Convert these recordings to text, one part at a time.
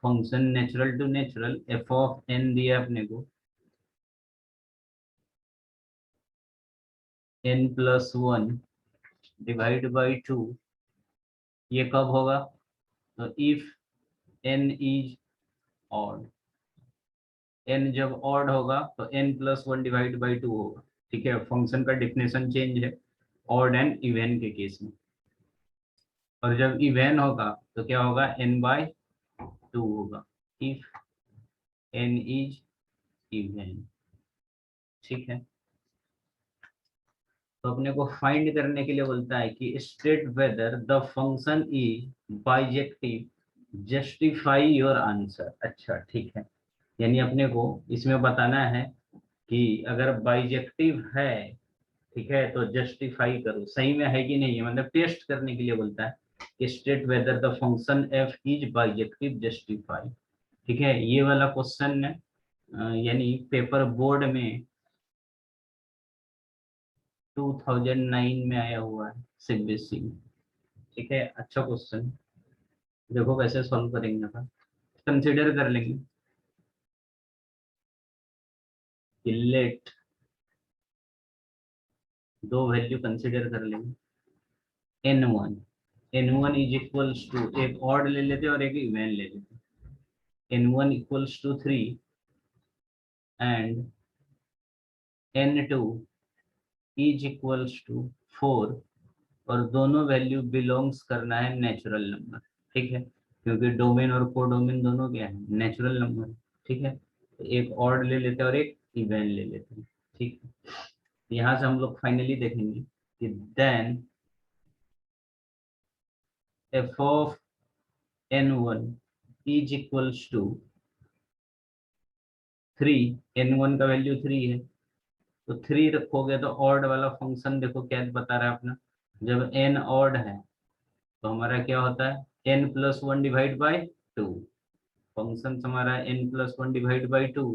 Function natural to natural F of N दिया अपने को n+1 डिवाइड बाई 2, ये कब होगा? तो if n is odd, n जब ऑड होगा तो n+1 डिवाइड बाई 2 होगा। ठीक है, फंक्शन का डिफिनेशन चेंज है ऑड एंड इवन के केस में। और जब इवन होगा तो क्या होगा? n/2 होगा इफ n इज इवन। ठीक है, तो अपने को फाइंड करने के लिए बोलता है कि state whether the function is bijective, justify your answer. अच्छा ठीक है, यानी अपने को इसमें बताना है कि अगर बाइजेक्टिव है, ठीक है, तो जस्टिफाई करो सही में है कि नहीं है, मतलब टेस्ट करने के लिए बोलता है कि state whether the function F is bijective, justify. ठीक है, ये वाला क्वेश्चन है यानी पेपर बोर्ड में 2009 में आया हुआ है सीबीएसई में। ठीक है, अच्छा क्वेश्चन, देखो कैसे सॉल्व करेंगे अपन। कंसिडर कर लेंगे कि लेट, दो वैल्यू कंसिडर कर लेंगे n1 इज इक्वल्स टू, एक ऑड ले लेते और एक इवन ले लेते। n1 equals to 3 and n2 is equals to 4, और दोनों वैल्यू बिलोंग्स करना है नेचुरल नंबर। ठीक है, क्योंकि डोमेन और कोडोमेन दोनों क्या है? Natural number. ठीक है, तो एक ऑड ले लेते हैं और एक इवन ले लेते हैं। ठीक है, यहाँ से हम लोग फाइनली देखेंगे कि then F of n1 is equals to 3, n1 का वैल्यू 3 है, तो 3 रखोगे तो ऑड वाला फंक्शन देखो क्या बता रहा है अपना, जब n ऑड है तो हमारा क्या होता है? n+1 divide by 2। फंक्शन हमारा n+1 डिवाइड बाई 2,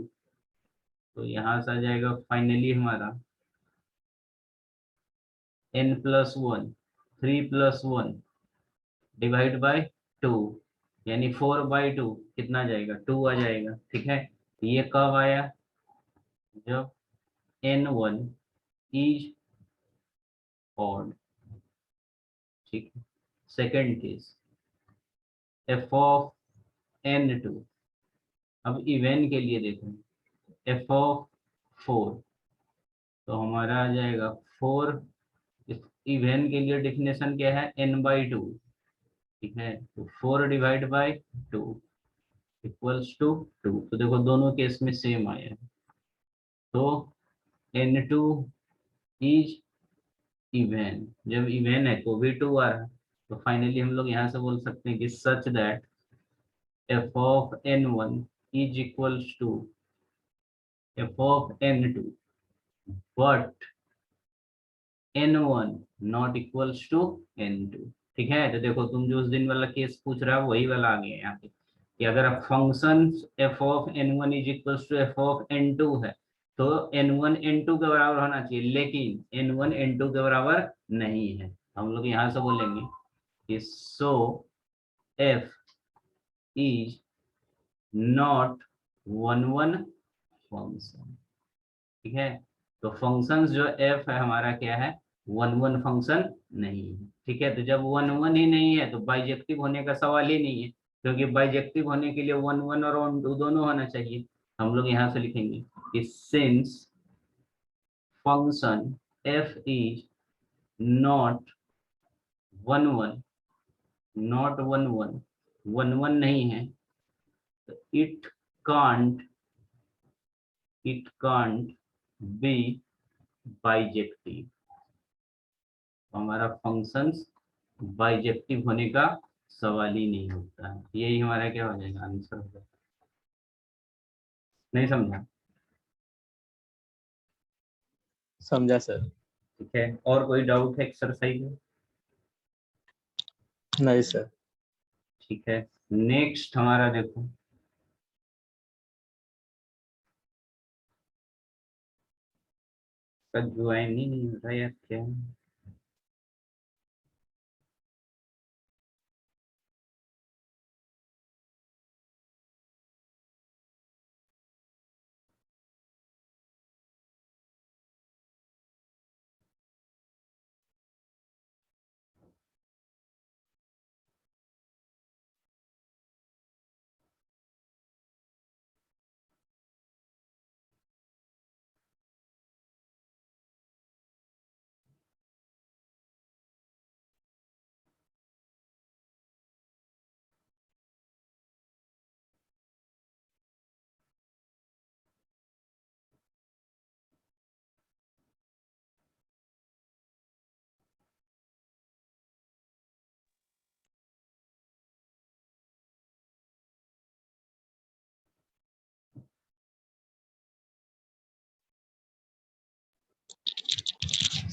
तो यहाँ से आ जाएगा फाइनली हमारा n+1, 3+1 डिवाइड बाई 2, यानी 4/2 कितना आ जाएगा? 2 आ जाएगा। ठीक है, ये कब आया? जब n1 इज ऑड। ठीक है, second case F of n2, अब इवन के लिए देखो एफ ऑफ 4, तो हमारा आ जाएगा 4, इवन के लिए डेफिनेशन क्या है? n/2। ठीक है, तो 4 डिवाइड बाई 2 इक्वल्स टू 2, तो देखो दोनों केस में सेम आया है, तो n2 इज इवन, जब इवन है तो भी 2 आ रहा है, तो फाइनली हम लोग यहाँ से बोल सकते हैं कि such that F of n1 is equals to F of n2 but n1 not equals to n2। ठीक है, तो देखो तुम जो उस दिन वाला केस पूछ रहा है वही वाला आ गया यहाँ पे कि अगर function F of n1 is equals to F of n2 है तो n1 n2 के बराबर होना चाहिए, लेकिन n1 n2 के बराबर नहीं है। हम लोग यहाँ से बोलेंगे कि so F is not one one function. ठीक है, तो फंक्शंस जो एफ है हमारा क्या है? वन वन फंक्शन नहीं है। ठीक है, तो जब वन वन ही नहीं है तो बाइजेक्टिव होने का सवाल ही नहीं है, क्योंकि बाइजेक्टिव होने के लिए वन वन और वन टू दोनों होना चाहिए। हम लोग यहाँ से लिखेंगे कि since function F is not one one, not one one, one one नहीं है, तो इट कांट बी बाइजेक्टिव। हमारा फंक्शंस बाइजेक्टिव होने का सवाल ही नहीं होता है। यही हमारा क्या हो जाएगा? आंसर हो जाएगा। नहीं समझा? समझा सर। ठीक है, और कोई डाउट है एक्सरसाइज में? नहीं सर। ठीक है, नेक्स्ट हमारा देखो ज्वाइन ही नहीं होता यार, क्या है?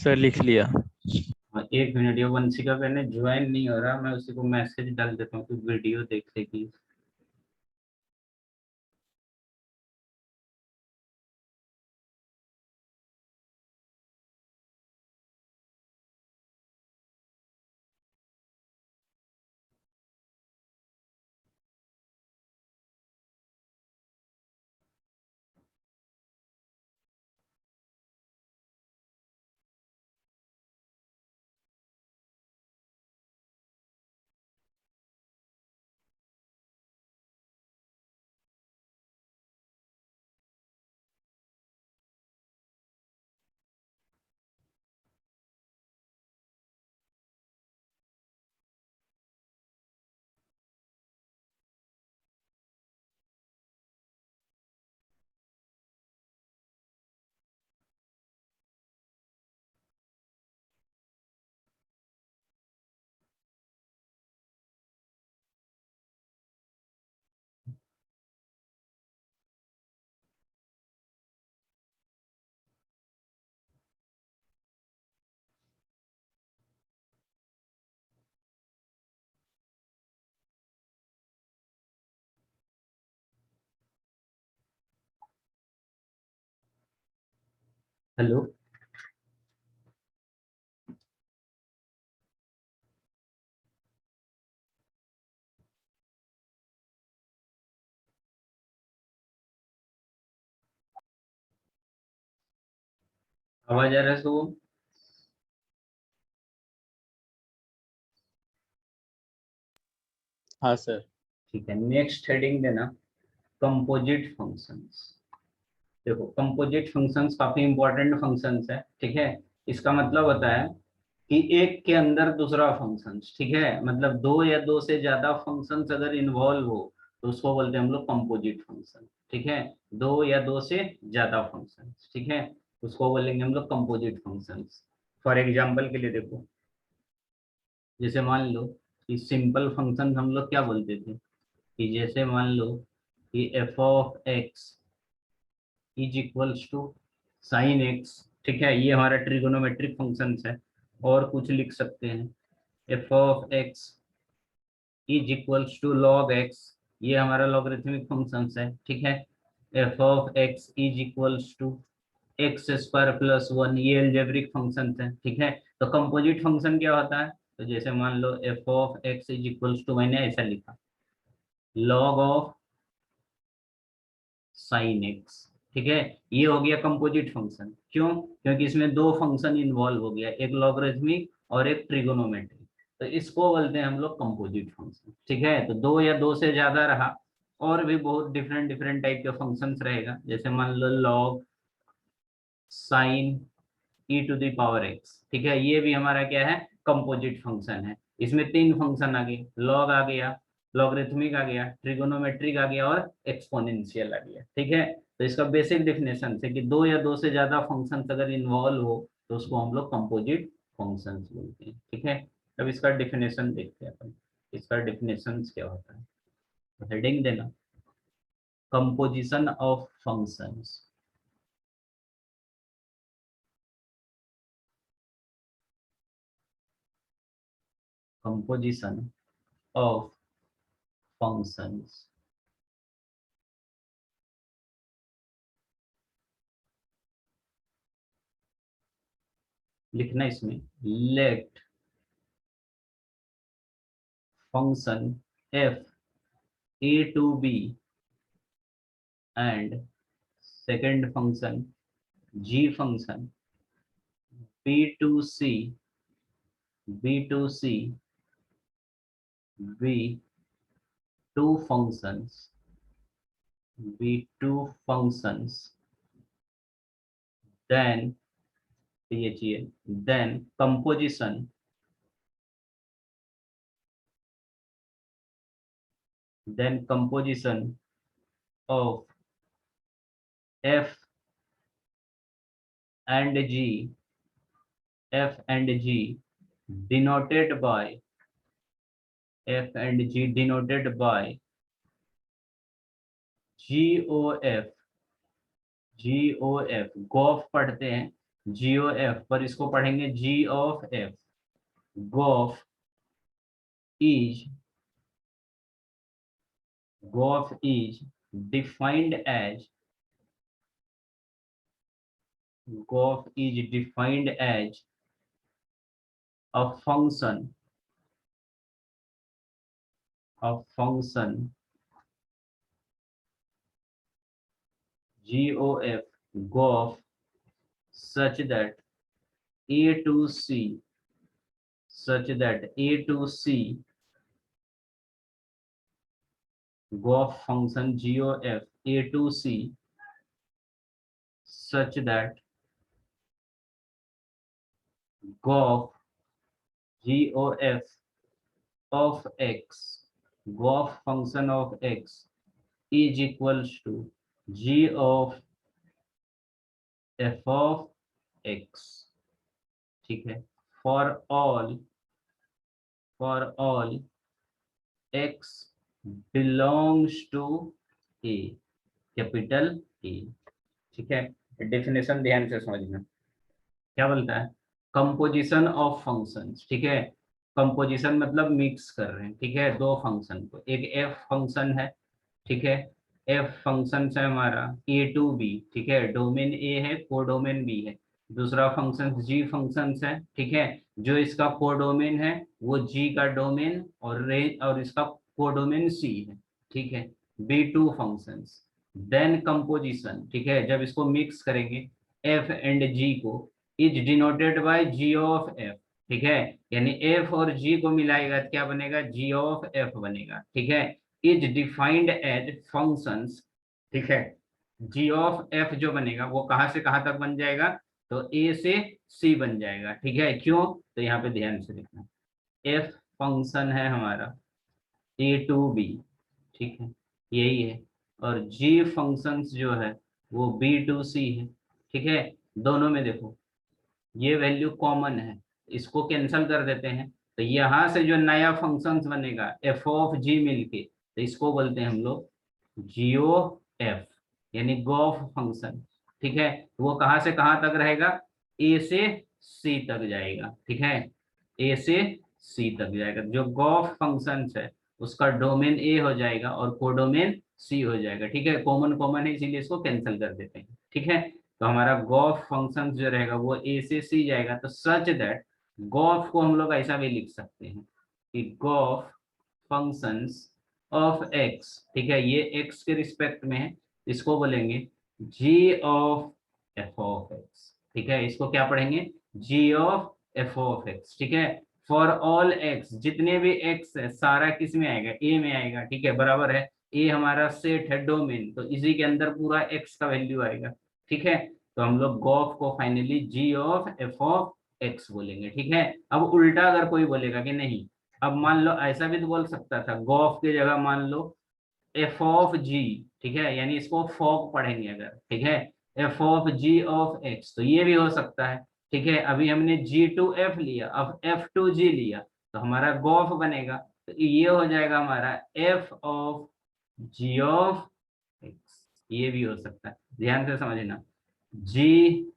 सर लिख लिया। हाँ, एक मिनट, ये वंशिका मैंने ज्वाइन नहीं हो रहा, मैं उसी को मैसेज डाल देता हूँ कि वीडियो देखेगी। हेलो। आवाज आ रहा है शुभम? हाँ सर। ठीक है, नेक्स्ट हेडिंग देना, कंपोजिट फंक्शंस। देखो, कंपोजिट फंक्शंस काफी इंपॉर्टेंट फंक्शंस है, ठीक है। इसका मतलब होता है कि एक के अंदर दूसरा फंक्शंस, ठीक है, मतलब दो या दो से ज्यादा फंक्शंस अगर इन्वॉल्व हो तो उसको बोलते हैं हम लोग कंपोजिट फंक्शन, ठीक है। दो या दो से ज्यादा फंक्शंस, ठीक है, उसको बोलेंगे हम लोग कंपोजिट फंक्शंस। फॉर एग्जाम्पल के लिए देखो, जैसे मान लो कि सिंपल फंक्शन हम लोग क्या बोलते थे, कि जैसे मान लो कि F of X is equals to sine X, ठीक है, ये हमारा ट्रिगोनोमेट्रिक फंक्शन है। और कुछ लिख सकते हैं, F of X is equals to log X, ये हमारा लॉगरिथमिक फंक्शन है, ठीक है। F of X is equals to X square plus one, ये एल्जेब्रिक फंक्शन है, ठीक है। तो कंपोजिट फंक्शन क्या होता है, तो जैसे मान लो F of X is equals to, मैंने ऐसा लिखा, लॉग ऑफ साइन एक्स, ठीक है। ये हो गया कंपोजिट फंक्शन। क्यों? क्योंकि इसमें दो फंक्शन इन्वॉल्व हो गया, एक लॉगरिथमिक और एक ट्रिगोनोमेट्रिक, तो इसको बोलते हैं हम लोग कंपोजिट फंक्शन, ठीक है। तो दो या दो से ज्यादा रहा, और भी बहुत डिफरेंट डिफरेंट टाइप के फंक्शंस रहेगा, जैसे मान लो log sine e to the power x, ठीक है, ये भी हमारा क्या है, कंपोजिट फंक्शन है। इसमें तीन फंक्शन आ गए, लॉग आ गया, लॉगरिथमिक आ गया, ट्रिगोनोमेट्रिक आ गया और एक्सपोनेंशियल आ गया, ठीक है। तो इसका बेसिक डेफिनेशन है कि दो या दो से ज्यादा फंक्शन अगर इन्वॉल्व हो तो उसको हम लोग कंपोजिट फंक्शन बोलते हैं, ठीक है। अब इसका डेफिनेशन देखते हैं अपन, इसका डेफिनेशन क्या होता है। तो हेडिंग देना, composition of functions. Composition of functions, लिखना इसमें, let function f a to b and second function g function b to c b two functions b2 functions, then ये चाहिए, then composition of f and g, denoted by GOF, GOF, gof पढ़ते हैं, G O F, पर इसको पढ़ेंगे G of F. Gof is gof is defined as gof is defined as a function GOF GOF such that A to C GOF function GOF A to C such that GOF GOF of X GOF function of X is equals to G of F of X। ठीक है, for all X belongs to A, capital A। ठीक है, definition ध्यान से समझना। क्या बोलता है? Composition of functions. ठीक है, कंपोजिशन मतलब मिक्स कर रहे हैं। ठीक है, दो फंक्शन को, एक एफ फंक्शन है। ठीक है, एफ फंक्शन है हमारा ए टू बी। ठीक है, डोमेन ए है, कोडोमेन बी है। दूसरा फंक्शन जी फंक्शन है। ठीक है, जो इसका कोडोमेन है वो जी का डोमेन और रेंज और इसका कोडोमेन सी है। ठीक है, be two functions. Then composition. ठीक है, जब इसको मिक्स करेंगे एफ एंड जी को, is denoted by G of F. ठीक है, यानी एफ और जी को मिलाएगा तो क्या बनेगा? जी ऑफ एफ बनेगा। ठीक है, इज डिफाइंड एज फंक्शंस। ठीक है, जी ऑफ एफ जो बनेगा वो कहां से कहां तक बन जाएगा? तो ए से सी बन जाएगा। ठीक है, क्यों? तो यहाँ पे ध्यान से देखना, एफ फंक्शन है हमारा ए टू बी। ठीक है, यही है। और जी फंक्शंस जो है वो बी टू सी है। ठीक है, दोनों में देखो ये वैल्यू कॉमन है, इसको कैंसिल कर देते हैं तो यहां से जो नया फंक्शंस बनेगा एफ ऑफ जी मिलके, तो इसको बोलते हैं हम लोग जियो एफ, यानी गॉफ फंक्शन। ठीक है, वो कहां से कहां तक रहेगा? ए से सी तक जाएगा। ठीक है, ए से सी तक जाएगा। जो गॉफ फंक्शन है उसका डोमेन ए हो जाएगा और कोडोमेन सी हो जाएगा। ठीक है, कॉमन कॉमन है इसीलिए इसको कैंसिल कर देते हैं। ठीक है, तो हमारा गॉफ फंक्शन जो रहेगा वो ए से सी जाएगा। तो सच दैट गॉफ को हम लोग ऐसा भी लिख सकते हैं कि गॉफ फंक्शंस ऑफ एक्स। ठीक है, ये एक्स के रिस्पेक्ट में है, इसको बोलेंगे जी ऑफ एफ ऑफ एक्स। ठीक है, इसको क्या पढ़ेंगे? G of F of X. ठीक है, फॉर ऑल एक्स, जितने भी एक्स है सारा किस में आएगा? ए में आएगा। ठीक है, बराबर है, ए हमारा सेट है डोमेन, तो इसी के अंदर पूरा एक्स का वैल्यू आएगा। ठीक है, तो हम लोग गॉफ को finally G of F of X बोलेंगे। ठीक है, अब उल्टा अगर कोई बोलेगा कि नहीं, अब मान लो ऐसा भी तो बोल सकता था, गॉफ की जगह मान लो एफ ऑफ जी। ठीक है, यानी इसको फॉग पढ़ेंगे अगर। ठीक है, F of G of X, तो ये भी हो सकता है। ठीक है, अभी हमने जी टू एफ लिया, अब एफ टू जी लिया, तो हमारा गॉफ बनेगा। तो ये हो जाएगा हमारा F of G of X, ये भी हो सकता है। ध्यान से समझना, जी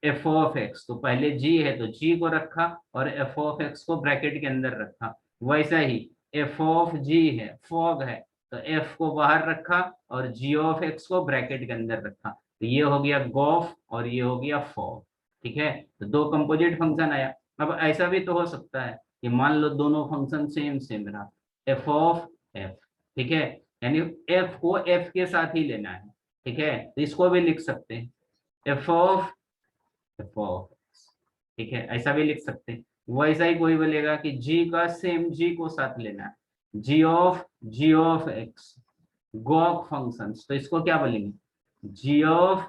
एफ ऑफ एक्स, तो पहले जी है तो जी को रखा और एफ ऑफ एक्स को ब्रैकेट के अंदर रखा। वैसा ही एफ ऑफ जी है, फॉग है, तो एफ को बाहर रखा और जी ऑफ एक्स को ब्रैकेट के अंदर रखा। तो ये हो गया गॉफ और ये हो गया फॉग। ठीक है, तो दो कंपोजिट फंक्शन आया। अब ऐसा भी तो हो सकता है कि मान लो दोनों फंक्शन सेम सेम रहा, एफ ऑफ एफ। ठीक है, यानी एफ को एफ के साथ ही लेना है। ठीक है, तो इसको भी लिख सकते हैं एफ ऑफ एक्स। ठीक है, ऐसा भी लिख सकते हैं। वैसा ही कोई बोलेगा कि जी का सेम जी को साथ लेना है, जी ऑफ एक्स, गॉक फंक्शंस, तो इसको क्या बोलेंगे? जी ऑफ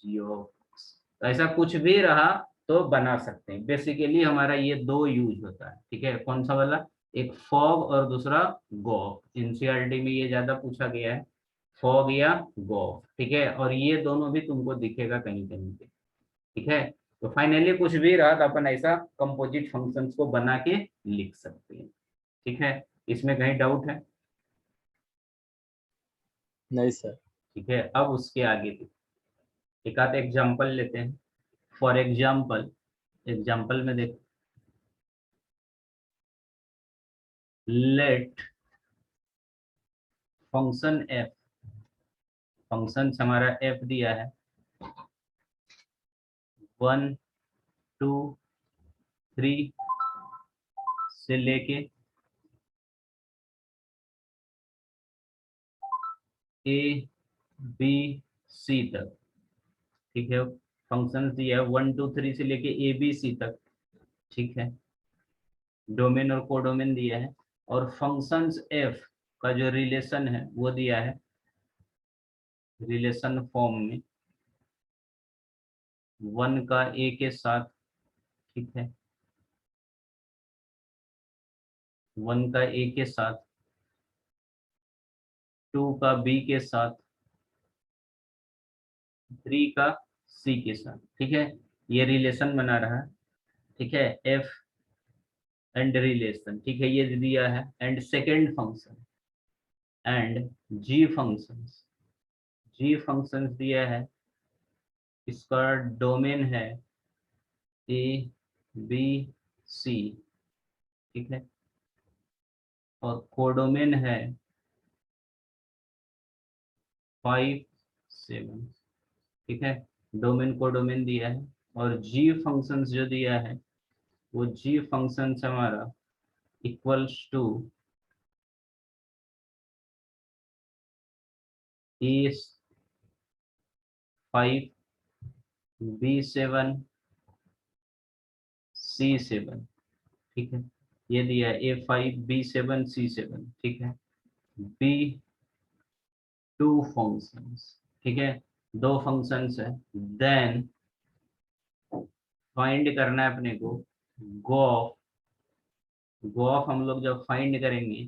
एक्स। तो ऐसा कुछ भी रहा तो बना सकते हैं। बेसिकली हमारा ये दो यूज होता है। ठीक है, कौन सा वाला? एक फॉग और दूसरा गॉक। एनसीईआरटी में ये ज्यादा पूछा गया है, फॉग या गॉक। ठीक है, और ये दोनों भी तुमको दिखेगा कहीं कहीं पे। ठीक है, तो फाइनली कुछ भी रहा तो अपन ऐसा कंपोजिट फंक्शंस को बना के लिख सकते हैं। ठीक है, इसमें कहीं डाउट है? नहीं सर। ठीक है, अब उसके आगे एक आध एग्जांपल लेते हैं। फॉर एग्जाम्पल, एग्जाम्पल में देख, लेट फंक्शन एफ, फंक्शन हमारा एफ दिया है 1 2 3 से लेके ए बी सी तक, ठीक है। फंक्शन दिया है 1 2 3 से लेके ए बी सी तक, ठीक है। डोमेन और कोडोमेन दिया है, और फंक्शंस एफ का जो रिलेशन है वो दिया है रिलेशन फॉर्म में 1 का ए के साथ, ठीक है, 1 का ए के साथ, 2 का बी के साथ, 3 का सी के साथ, ठीक है। ये रिलेशन बना रहा है, ठीक है, एफ एंड रिलेशन, ठीक है, ये दिया है। And second function and G functions, G functions दिया है, इसका डोमेन है ए बी सी, ठीक है, और कोडोमेन है 5 7, ठीक है। डोमेन कोडोमेन दिया है, और जी फंक्शंस जो दिया है वो जी फंक्शंस हमारा इक्वल्स टू ए 5 बी 7 सी 7, ठीक है। ये दिया है A5 B7 C7, ठीक है। B2 फंक्शंस, ठीक है, दो फंक्शंस है। देन फाइंड करना है अपने को गॉफ, गॉफ हम लोग जब फाइंड करेंगे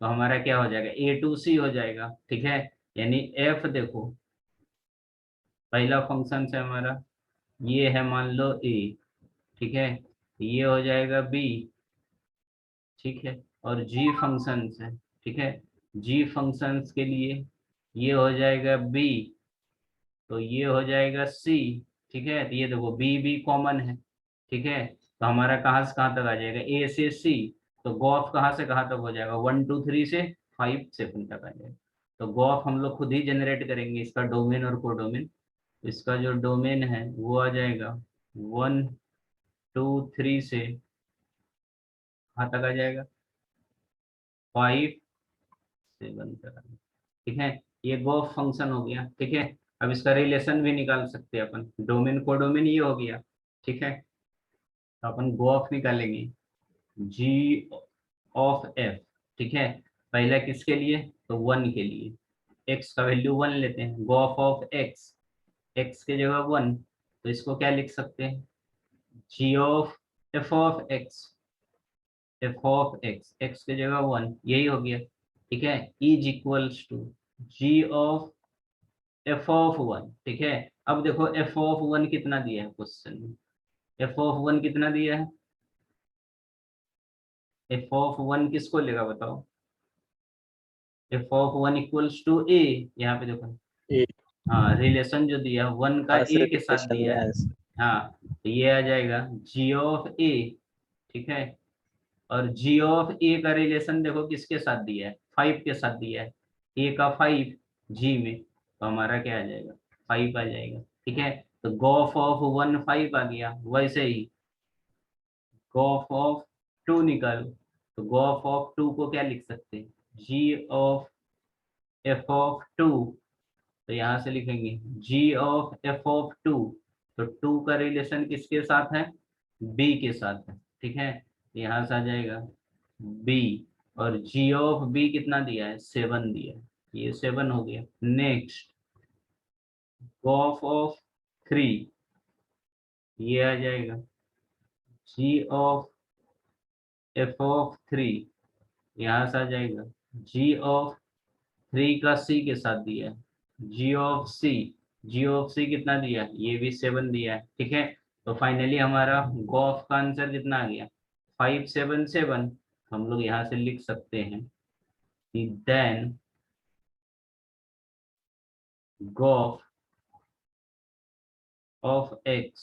तो हमारा क्या हो जाएगा, A2C हो जाएगा, ठीक है। यानी F देखो, पहला फंक्शन है हमारा, ये है मान लो A, ठीक है, ये हो जाएगा B, ठीक है, और जी फंक्शंस है, ठीक है। जी फंक्शंस के लिए ये हो जाएगा बी, तो ये हो जाएगा सी, ठीक है। तो ये देखो बी भी कॉमन है, ठीक है, तो हमारा कहाँ से कहाँ तक आ जाएगा, ए से सी। तो गॉफ कहाँ से कहाँ तक हो जाएगा, 1 2 3 से 5 7 तक आ जाएगा। तो गॉफ हम लोग खुद ही जनरेट करेंगे, इसका डोमेन और कोडोमेन। इसका जो डोमेन है वो आ जाएगा 1 2 3 से कहाँ तक आ जाएगा, 5 7 तक आ जाएगा, ठीक है। ये गॉफ फंक्शन हो गया, ठीक है। अब इसका रिलेशन भी निकाल सकते हैं अपन, डोमेन कोडोमेन ये हो गया, ठीक है। तो अपन गॉफ निकालेंगे जी ऑफ एफ, ठीक है। पहला किसके लिए, तो 1 के लिए, एक्स का वैल्यू 1 लेते हैं, गॉफ ऑफ एक्स, एक्स के जगह 1, तो इसको क्या लिख सकते हैं, G of F of X, F of X, X के जगह 1, यही हो गया, ठीक है। Is equals to G of F of 1, ठीक है। अब देखो एफ ऑफ 1 कितना दिया है क्वेश्चन में, एफ ऑफ 1 कितना दिया है, एफ ऑफ 1 किसको लेगा बताओ, एफ ऑफ 1 इक्वल्स टू ए, यहाँ पे देखो, ए हाँ, रिलेशन जो दिया 1 का हाँ ए सर, के साथ रिलेशन में दिया है, आंसर। हाँ, तो ये आ जाएगा जी ऑफ ए, ठीक है। और जी ऑफ ए का रिलेशन देखो किसके साथ दिया है, 5 के साथ दिया है, ए का 5 जी में, तो हमारा क्या आ जाएगा, 5 आ जाएगा, ठीक है। तो गॉफ ऑफ 1 5 आ गया, वैसे ही गॉफ ऑफ 2 निकालो, तो गॉफ ऑफ 2 को क्या लिख सकते हैं, जी ऑफ एफ ऑफ 2, तो यहाँ से लिखेंगे जी ऑफ एफ ऑफ 2, तो 2 का रिलेशन किसके साथ है, बी के साथ है, ठीक है। यहाँ से आ जाएगा बी, और जी ऑफ बी कितना दिया है, 7 दिया है, ये 7 हो गया। नेक्स्ट गॉफ ऑफ 3, ये आ जाएगा जी ऑफ एफ ऑफ 3, यहाँ से आ जाएगा जी ऑफ 3 का सी के साथ दिया है, जी ऑफ सी, जी ऑफ सी कितना दिया है, ये भी 7 दिया है, ठीक है। तो फाइनली हमारा गॉफ का आंसर कितना आ गया, 5 7 7। हम लोग यहाँ से लिख सकते हैं कि then gof of X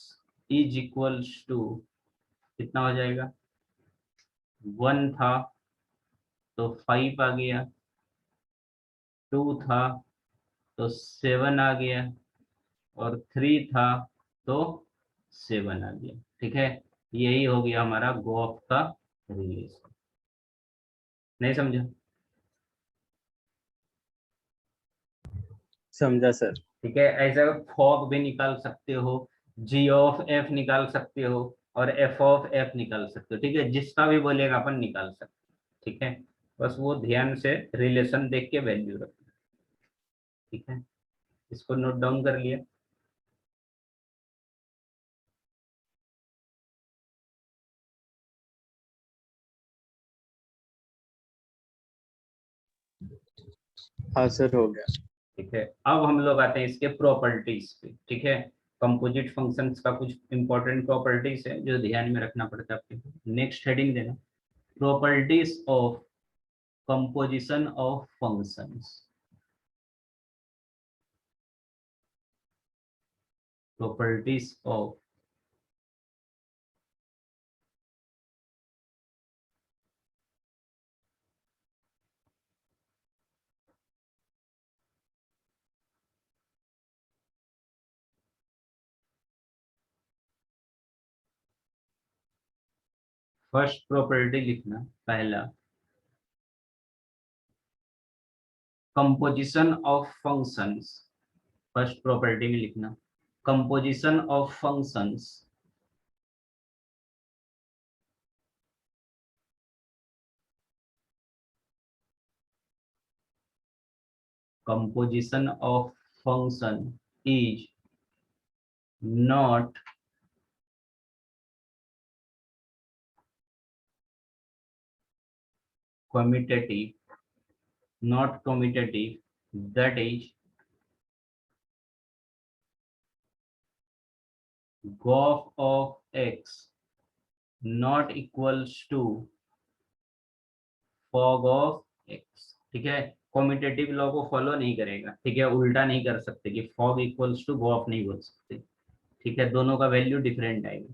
is equals to कितना हो जाएगा, 1 था तो 5 आ गया, 2 था तो 7 आ गया, और 3 था तो 7 आ गया। ठीक है, यही हो गया हमारा गोफ का रिलेशन। नहीं समझा? समझा सर। ठीक है, ऐसे फॉग भी निकाल सकते हो, जी ऑफ एफ निकाल सकते हो, और एफ ऑफ एफ निकाल सकते हो। ठीक है, जिसका भी बोलेगा अपन निकाल सकते हो। ठीक है, बस वो ध्यान से रिलेशन देख के वैल्यू रखना। ठीक है, इसको नोट डाउन कर लिया। हाँ सर, हो गया। ठीक है, अब हम लोग आते हैं इसके प्रॉपर्टीज पे। ठीक है, कंपोजिट फंक्शंस का कुछ इंपॉर्टेंट प्रॉपर्टीज है जो ध्यान में रखना पड़ता है आपके। नेक्स्ट हेडिंग देना, properties of composition of functions. Properties of first property लिखना पहला, composition of functions. First property में लिखना composition of functions composition of function is not commutative, not commutative, that is gof of x not equals to fog of x। ठीक है, commutative law को follow नहीं करेगा। ठीक है, उल्टा नहीं कर सकते कि फॉग इक्वल्स टू गोफ नहीं बोल सकते। ठीक है, दोनों का वैल्यू डिफरेंट आएगा।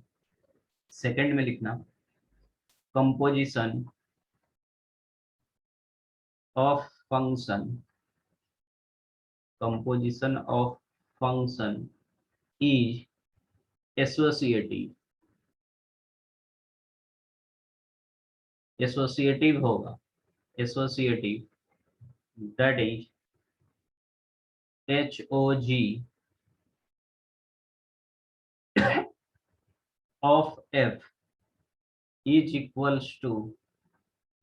सेकंड में लिखना composition of function, composition of function is associative. Associative होगा, associative, that is H O G of F is equals to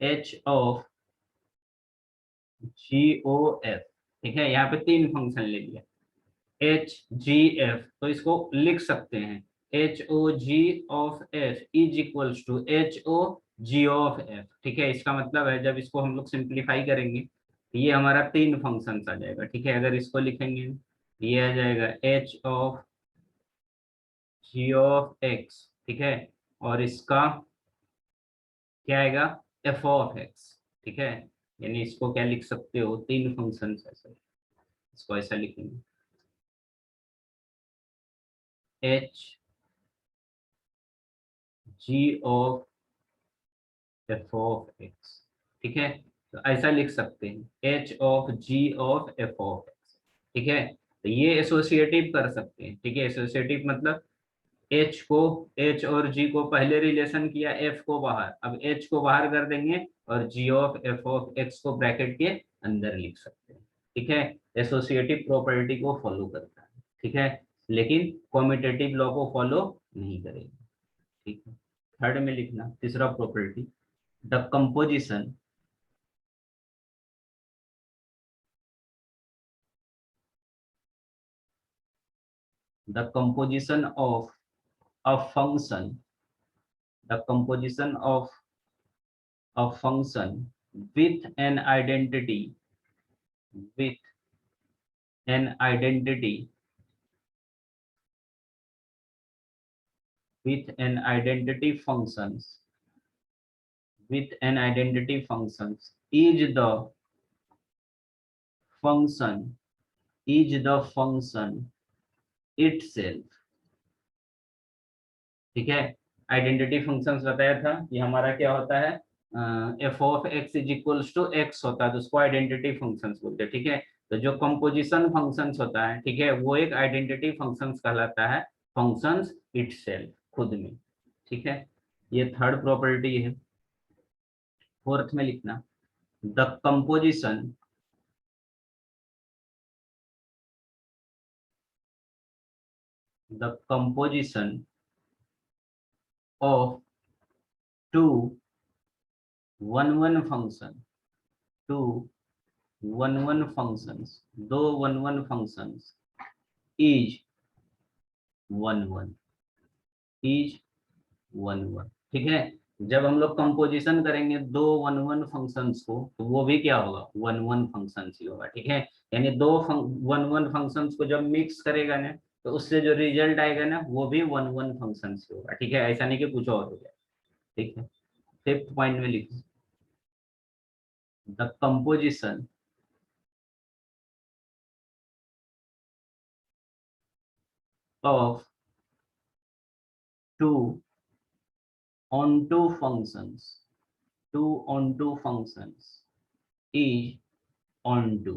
H of G O F. ठीक है, यहाँ पे तीन फंक्शन ले लिया, एच जी एफ, तो इसको लिख सकते हैं H O G of F is equals to H O G of F. ठीक है, इसका मतलब है जब इसको हम लोग सिंप्लीफाई करेंगे ये हमारा तीन फंक्शन आ जाएगा। ठीक है, अगर इसको लिखेंगे ये आ जाएगा H of G of X. ठीक है, और इसका क्या आएगा, एफ ऑफ एक्स। ठीक है, यानी इसको क्या लिख सकते हो, तीन फंक्शन ऐसे, इसको ऐसा लिखेंगे H G of F of X. ठीक है, तो ऐसा लिख सकते हैं H of G of F of X. ठीक है, तो ये एसोसिएटिव कर सकते हैं। ठीक है, एसोसिएटिव मतलब एच को, एच और जी को पहले रिलेशन किया, एफ को बाहर, अब एच को बाहर कर देंगे और जी ऑफ एफ ऑफ एक्स को ब्रैकेट के अंदर लिख सकते हैं। ठीक है, एसोसिएटिव प्रॉपर्टी को फॉलो करता है। ठीक है, लेकिन कॉम्यूटेटिव लॉ को फॉलो नहीं करेगा। ठीक है, थर्ड में लिखना तीसरा property, the composition, the composition of a function, the composition of a function with an identity, with an identity, with an identity functions, with an identity functions function, is the function itself, ठीक है। Identity functions बताया था, ये हमारा क्या होता है, F of X is equals to X होता है, तो उसको आइडेंटिटी फंक्शंस बोलते हैं। ठीक है, तो जो कंपोजिशन फंक्शंस होता है, ठीक है, वो एक आइडेंटिटी फंक्शंस कहलाता है, फंक्शंस इटसेल्फ, खुद में। ठीक है, ये थर्ड प्रॉपर्टी है। फोर्थ में लिखना, the composition of two one function, two one functions, दो one functions is one is one। ठीक है, जब हम लोग कंपोजिशन करेंगे दो वन फंक्शंस को, तो वो भी क्या होगा, वन फंक्शंस ही होगा। ठीक है, यानी दो वन फंक्शंस को जब मिक्स करेगा ना, तो उससे जो रिजल्ट आएगा ना, वो भी वन फंक्शंस ही होगा। ठीक है, ऐसा नहीं कि कुछ और हो जाए। ठीक है, फिफ्थ पॉइंट में लिखो, the composition of two onto functions, two onto functions is onto।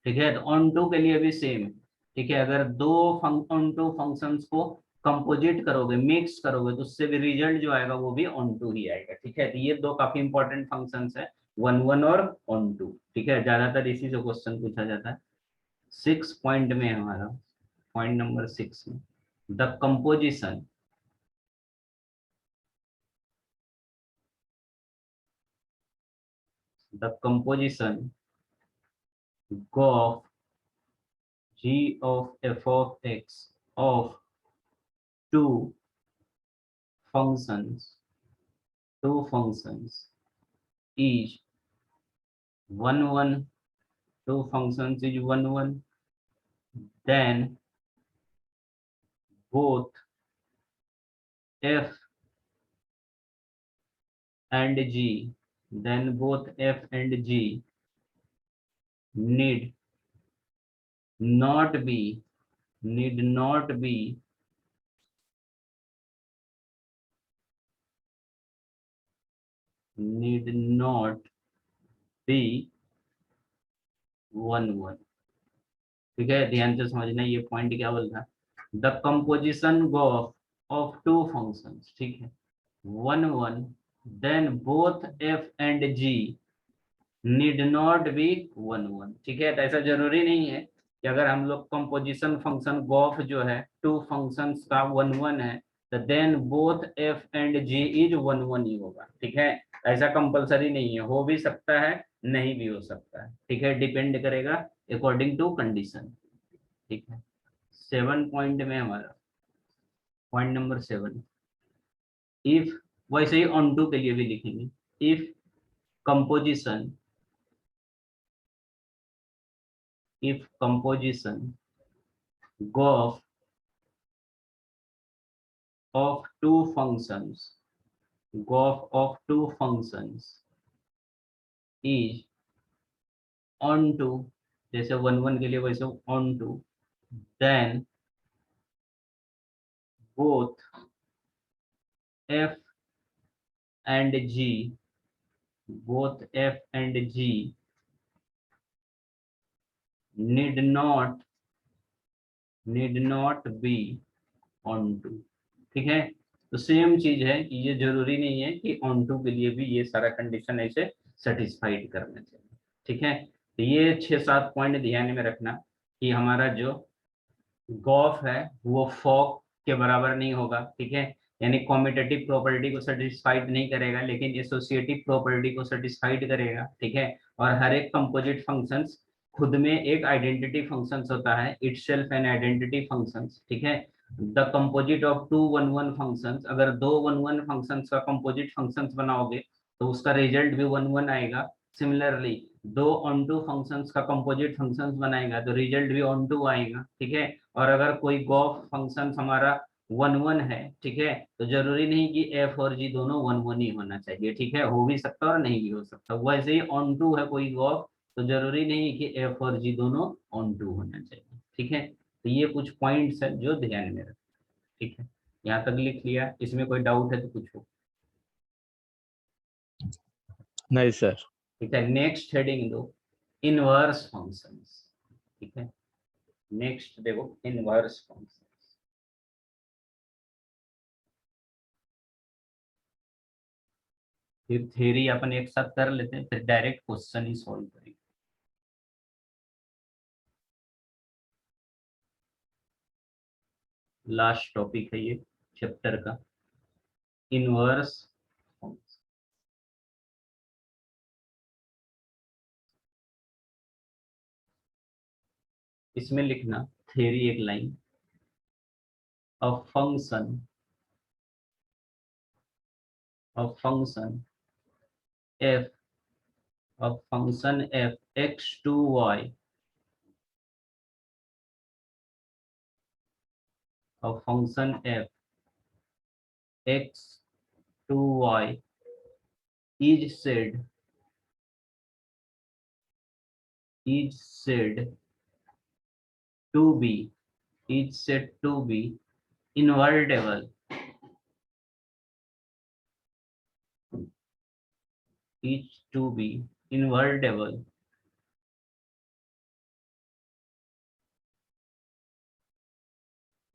ठीक है, तो onto के लिए भी सेम। ठीक है, अगर दो onto functions को कंपोजिट करोगे, मिक्स करोगे, तो उससे भी रिजल्ट जो आएगा वो भी onto ही आएगा। ठीक है, तो ये दो काफी इंपॉर्टेंट फंक्शंस है, वन और onto। ठीक है, ज्यादातर इसी से क्वेश्चन पूछा जाता है। 6 पॉइंट में हमारा पॉइंट नंबर 6 में, the composition of g of f of x of two functions is one, two functions is one, then both f and g, need not be need not be one। ठीक है, ध्यान से समझना, ये point क्या बोल रहा है, the composition of two functions, ठीक है, one, then both F and G need not be one. ठीक है, तो ऐसा जरूरी नहीं है कि अगर हम लोग कंपोजिशन फंक्शन गोफ जो है टू फंक्शंस का वन है, तो then both F and G is one ही होगा। ठीक है, ऐसा कंपलसरी नहीं है, हो भी सकता है, नहीं भी हो सकता है। ठीक है, डिपेंड करेगा अकॉर्डिंग टू कंडीशन। ठीक है, 7 पॉइंट में हमारा पॉइंट नंबर 7, इफ, वैसे ही ऑन टू के लिए भी लिखेंगे, इफ कंपोजिशन गोफ of two functions is onto, जैसे वन के लिए वैसे onto, then both f and g need not be onto। ठीक है, तो सेम चीज है कि ये जरूरी नहीं है कि onto के लिए भी ये सारा कंडीशन ऐसे सेटिस्फाइड करना चाहिए। ठीक है, तो ये 6-7 पॉइंट ध्यान में रखना कि हमारा जो गॉफ है वो फॉक के बराबर नहीं होगा। ठीक है, यानी कॉम्यूटेटिव प्रॉपर्टी को सेटिस्फाइड नहीं करेगा, लेकिन एसोसिएटिव प्रॉपर्टी को सेटिस्फाइड करेगा। ठीक है, और हर एक कंपोजिट फंक्शंस खुद में एक आइडेंटिटी फंक्शंस होता है, इटसेल्फ एन आइडेंटिटी फंक्शंस। ठीक है, the composite of two one functions, अगर दो वन फंक्शंस का कंपोजिट फंक्शंस बनाओगे तो उसका रिजल्ट भी वन आएगा। सिमिलरली दो ऑन टू फंक्शंस का कंपोजिट फंक्शंस बनाएगा तो रिजल्ट भी ऑन टू आएगा। ठीक है, और अगर कोई गॉफ फंक्शन हमारा वन है, ठीक है, तो जरूरी नहीं कि एफ और जी दोनों वन ही होना चाहिए। ठीक है, हो भी सकता है और नहीं भी हो सकता। वैसे ही ऑन टू है कोई गॉफ, तो जरूरी नहीं कि एफ और जी दोनों ऑन टू होना चाहिए। ठीक है, तो ये कुछ पॉइंट्स है जो ध्यान में रखें। ठीक है, यहाँ तक लिख लिया, इसमें कोई डाउट है तो पूछो। नहीं सर। ठीक है, नेक्स्ट हेडिंग दो, इनवर्स फंक्शंस। ठीक है, नेक्स्ट देखो इनवर्स फंक्शंस। फिर थ्योरी अपन एक साथ कर लेते हैं, फिर डायरेक्ट क्वेश्चन ही सॉल्व करेंगे। लास्ट टॉपिक है ये चैप्टर का, इनवर्स फंक्शन। इसमें लिखना थ्योरी एक line, a function f of function f x to y of function f x to y is said to be invertible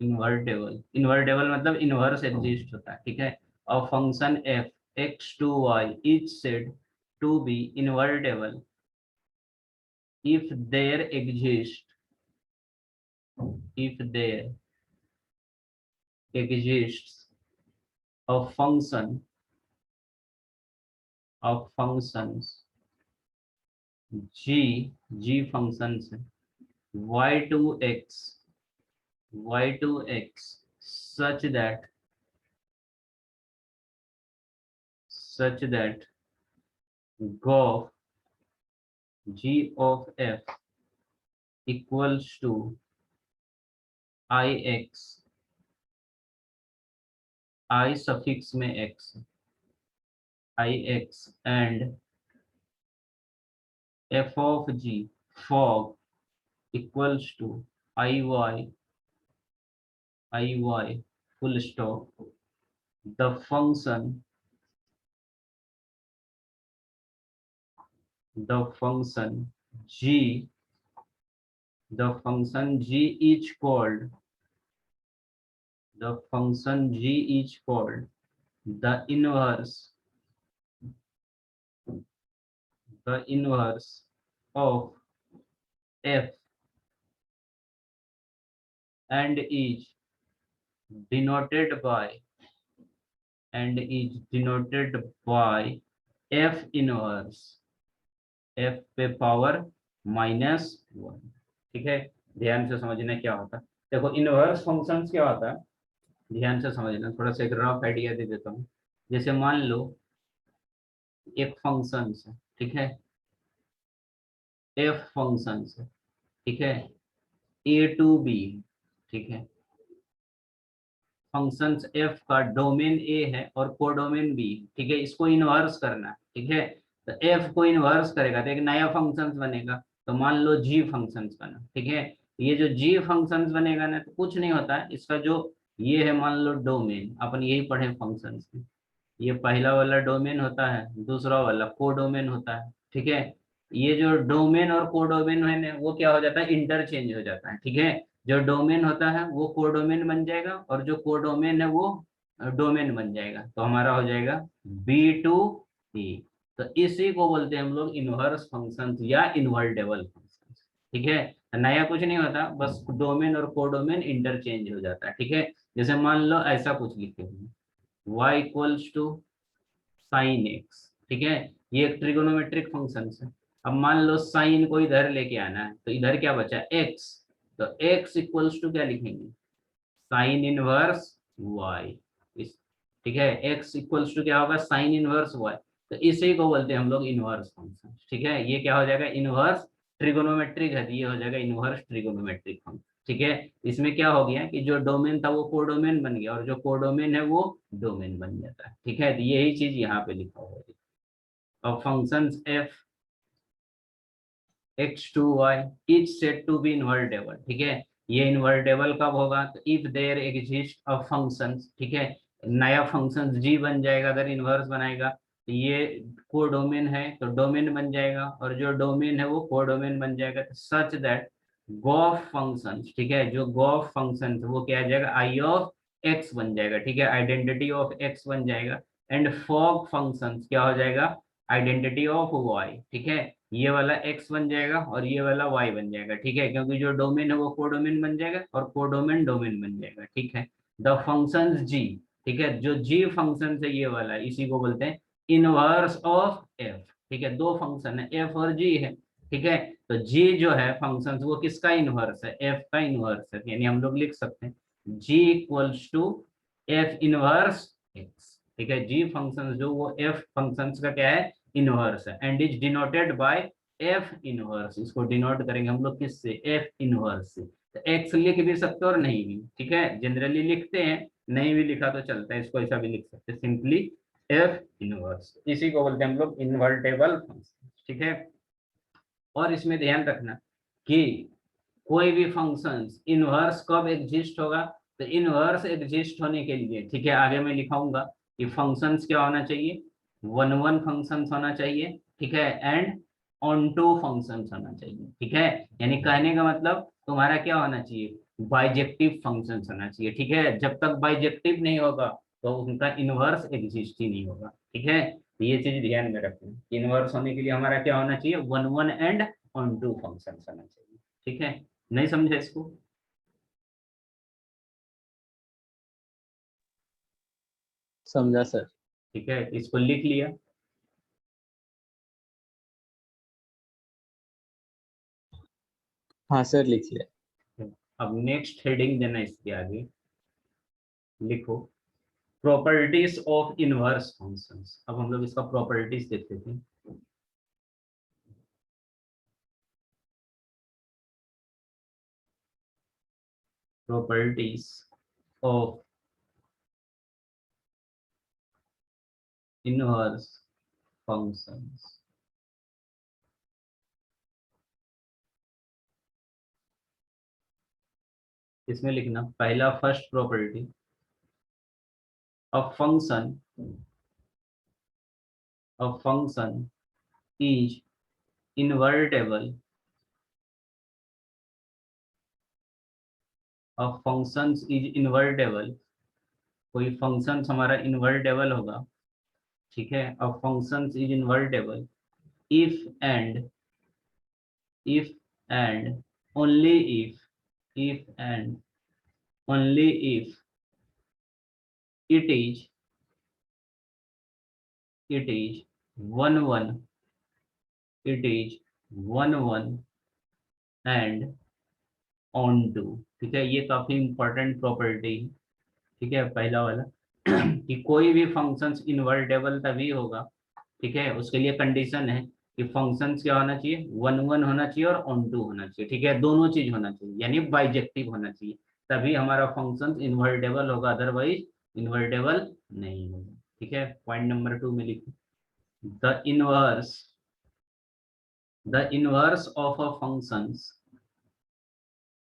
invertible invertible मतलब inverse exist होता है। ठीक है, और function f x to y is said to be invertible if there exists a function of functions g functions y to x such that gof g of f equals to ix, I suffix में x, ix and f of g fog equals to iy full stop. The function g is called the inverse of f and is denoted by f inverse f पे power -1। ठीक है, ध्यान से समझना क्या होता है। देखो इनवर्स फंक्शंस क्या होता है, ध्यान से समझना, थोड़ा सा एक रफ आइडिया दे देता हूँ। जैसे मान लो एक फंक्शन है, ठीक है, एफ फंक्शन है, ठीक है, ए टू बी, ठीक है, फंक्शंस एफ का डोमेन ए है और कोडोमेन बी, ठीक है, इसको इनवर्स करना है। ठीक है, तो एफ को इनवर्स करेगा तो एक नया फंक्शंस बनेगा, तो मान लो जी फंक्शंस बना। ठीक है, ये जो जी फंक्शंस बनेगा ना, तो कुछ नहीं होता है, इसका जो ये है मान लो डोमेन, अपन यही पढ़े फंक्शंस में, ये पहला वाला डोमेन होता है, दूसरा वाला कोडोमेन होता है। ठीक है, ये जो डोमेन और कोडोमेन है ना, वो क्या हो जाता है, इंटरचेंज हो जाता है। ठीक है, जो डोमेन होता है वो कोडोमेन बन जाएगा और जो कोडोमेन है वो डोमेन बन जाएगा, तो हमारा हो जाएगा B2E। तो इसी को बोलते हैं हम लोग इनवर्स फंक्शंस या इनवर्टेबल फंक्शंस। ठीक है, तो नया कुछ नहीं होता, बस डोमेन और कोडोमेन इंटरचेंज हो जाता है। ठीक है, जैसे मान लो ऐसा कुछ लिखे हुए y equals to sine X. ठीक है, ये एक ट्रिगोनोमेट्रिक फंक्शन है। अब मान लो साइन को इधर लेके आना है, तो इधर क्या बचा एक्स, तो x इक्वल्स टू क्या लिखेंगे, साइन इनवर्स y। इस ठीक है, x इक्वल्स टू क्या होगा, साइन इनवर्स y। तो इसी को बोलते हैं हम लोग इनवर्स फंक्शन। ठीक है, ये क्या हो जाएगा, इनवर्स ट्रिगोनोमेट्रिक है, ये हो जाएगा इनवर्स ट्रिगोनोमेट्रिक फंक्शन। ठीक है, इसमें क्या हो गया कि जो डोमेन था वो कोडोमेन बन गया और जो कोडोमेन है वो डोमेन बन जाता है। ठीक है, तो यही चीज यहाँ पे लिखा हुआ है। अब functions f x to y is said to be invertible. ठीक है, ये इन्वर्टेबल कब होगा, तो if there exist a function, ठीक है, नया फंक्शन जी बन जाएगा अगर इन्वर्स बनाएगा, तो ये कोडोमेन है तो डोमेन बन जाएगा, और जो डोमेन है वो कोडोमेन बन जाएगा, तो सच दैट गॉफ फंक्शन, ठीक है, जो गॉफ फंक्शन वो क्या आ जाएगा, आई ऑफ एक्स बन जाएगा, ठीक है, आइडेंटिटी ऑफ एक्स बन जाएगा, एंड फॉग फंक्शन क्या हो जाएगा, आइडेंटिटी ऑफ वाई, ठीक है, ये वाला x बन जाएगा और ये वाला y बन जाएगा, ठीक है, क्योंकि जो डोमेन है वो कोडोमेन बन जाएगा और कोडोमेन डोमेन बन जाएगा, ठीक है। द फंक्शन g, ठीक है, जो g फंक्शन है ये वाला, इसी को बोलते हैं इनवर्स ऑफ f, ठीक है, दो फंक्शन है f और g है, ठीक है, तो g जो है फंक्शन वो किसका इनवर्स है, f का इनवर्स है, यानी हम लोग लिख सकते हैं g equals to f inverse x, ठीक है, g फंक्शन जो वो f फंक्शन का क्या है, इनवर्स है, and is denoted bye F inverse, इसको डिनोट करेंगे हम लोग किससे, एफ इनवर्स से, तो एक्स लिख भी सकते हो और नहीं भी, ठीक है, जनरली लिखते हैं, नहीं भी लिखा तो चलता है, इसको ऐसा भी लिख सकते हैं सिंपली एफ इनवर्स, इसी को बोलते हैं हम लोग इन्वर्टेबल फंक्शन, ठीक है। और इसमें ध्यान रखना कि कोई भी फंक्शन इनवर्स कब एग्जिस्ट होगा, तो इनवर्स एग्जिस्ट होने के लिए, ठीक है, आगे मैं लिखाऊंगा कि फंक्शंस क्या होना चाहिए, वन वन फंक्शंस होना चाहिए, ठीक है, एंड ऑन टू फंक्शंस होना चाहिए, ठीक है, यानी कहने का मतलब तुम्हारा क्या होना चाहिए, बाइजेक्टिव फंक्शंस होना चाहिए, ठीक है, जब तक बाइजेक्टिव नहीं होगा तो उनका इनवर्स एग्जिस्ट ही नहीं होगा, ठीक है, तो ये चीज ध्यान में रखना, इनवर्स होने के लिए हमारा क्या होना चाहिए, one one and onto functions होना चाहिए, ठीक है, नहीं समझे इसको, समझा सर। ठीक है, इसको लिख लिया। हाँ सर, लिख लिया। अब नेक्स्ट हेडिंग देना इसके आगे, लिखो प्रॉपर्टीज ऑफ इनवर्स फंक्शंस, अब हम लोग इसका प्रॉपर्टीज देखते थे, प्रॉपर्टीज ऑफ इनवर्स फंक्शंस, इसमें लिखना पहला first property, a function, a function is invertible, a function is invertible, कोई फंक्शन हमारा इनवर्टेबल होगा, ठीक है, a function is invertible if and if and only if and only if it is one one, it is one one and on to, ठीक है, ये काफी important property, ठीक है, पहला वाला कि कोई भी फंक्शंस इनवर्टेबल तभी होगा, ठीक है, उसके लिए कंडीशन है कि फंक्शंस क्या होना चाहिए, वन वन होना चाहिए और ऑन टू होना चाहिए, ठीक है, दोनों चीज होना चाहिए, यानी बाइजेक्टिव होना चाहिए, तभी हमारा फंक्शन इन्वर्टेबल होगा, अदरवाइज इन्वर्टेबल नहीं होगा, ठीक है। पॉइंट नंबर 2 में लिखो the inverse, the inverse of a functions,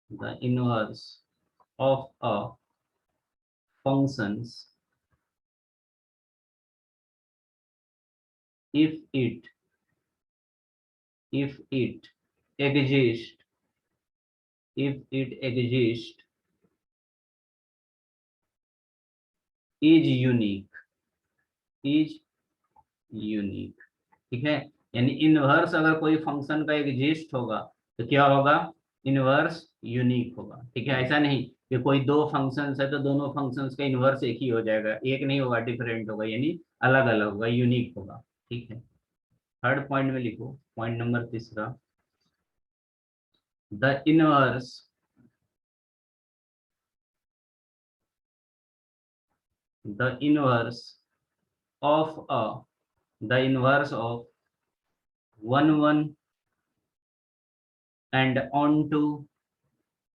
the inverse of a functions if it, if it exists, if it exists is unique, is unique, ठीक है, यानी इनवर्स अगर कोई फंक्शन का एग्जिस्ट होगा तो क्या होगा, इनवर्स यूनिक होगा, ठीक है, ऐसा नहीं कि कोई दो फंक्शंस है तो दोनों फंक्शंस का इनवर्स एक ही हो जाएगा, एक नहीं होगा, डिफरेंट होगा, यानी अलग अलग होगा, यूनिक होगा, ठीक है। थर्ड पॉइंट में लिखो, पॉइंट नंबर तीसरा, the inverse, the inverse of a, the inverse of one one and onto,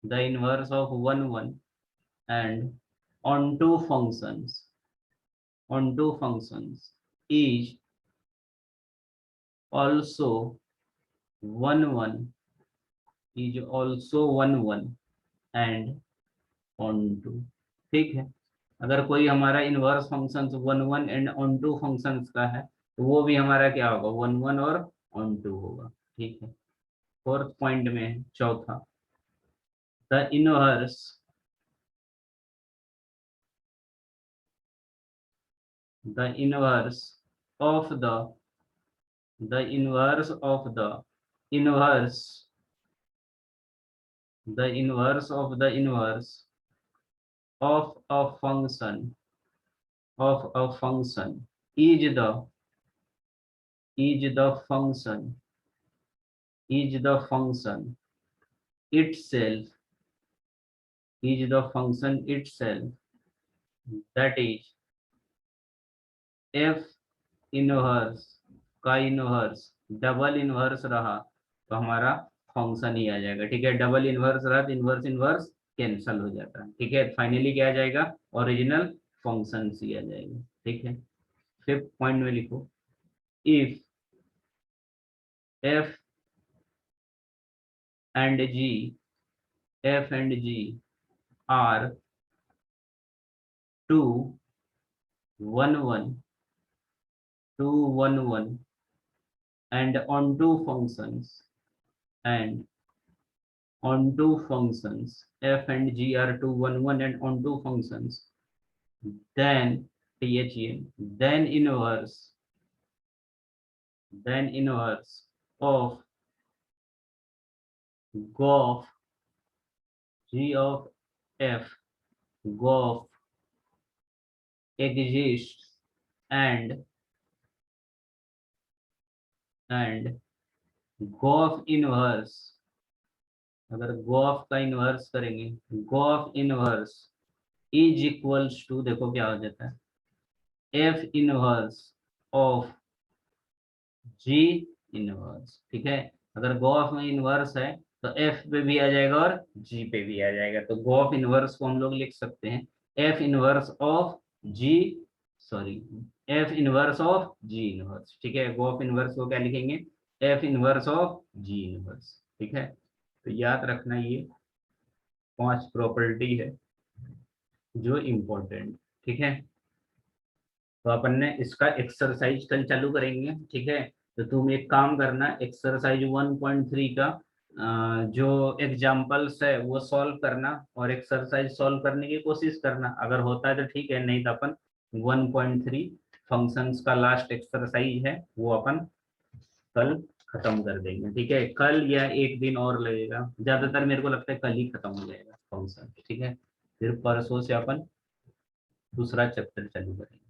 the inverse of one one and onto functions, onto functions is also one one, is also one one and onto. ठीक है, अगर कोई हमारा inverse function 1 1 and onto function का है तो वो भी हमारा क्या होगा, 1 1 और ऑन टू होगा। ठीक है, फोर्थ पॉइंट में है, चौथा, the inverse of the inverse of the inverse the inverse of the inverse of a function is the function itself that is f inverse का इनवर्स डबल इनवर्स रहा तो हमारा फंक्शन ही आ जाएगा। ठीक है, डबल इनवर्स रहा तो इनवर्स इनवर्स कैंसल हो जाता है। ठीक है, फाइनली क्या आ जाएगा, ओरिजिनल फंक्शन ही आ जाएगा। ठीक है, फिफ्थ पॉइंट में लिखो, if f and g are 2 1 1 and onto functions f and g are 2 1 1 and onto functions, then then inverse of gof g of f gof exists and गोफ inverse, अगर गोफ का inverse करेंगे, गोफ इनवर्स इज इक्वल्स टू, देखो क्या हो जाता है, F inverse of g inverse. ठीक है, अगर गोफ में इनवर्स है तो एफ पे भी आ जाएगा और जी पे भी आ जाएगा। तो गोफ इनवर्स को हम लोग लिख सकते हैं f inverse of g, sorry, f inverse of g inverse. ठीक है, गोफ इनवर्स को क्या लिखेंगे, f inverse of g inverse. ठीक है, तो याद रखना ये 5 प्रॉपर्टी है जो इम्पोर्टेंट। ठीक है, तो अपन ने इसका एक्सरसाइज कल चालू करेंगे। ठीक है, तो तुम एक काम करना, एक्सरसाइज 1.3 का जो एग्जाम्पल्स है वो सॉल्व करना और एक्सरसाइज सॉल्व करने की कोशिश करना। अगर होता है तो ठीक है, नहीं तो अपन 1.3 फंक्शंस का लास्ट एक्सरसाइज है वो अपन कल खत्म कर देंगे। ठीक है, कल या एक दिन और लगेगा, ज्यादातर मेरे को लगता है कल ही खत्म हो जाएगा फंक्शन। ठीक है, फिर परसों से अपन दूसरा चैप्टर चालू करेंगे।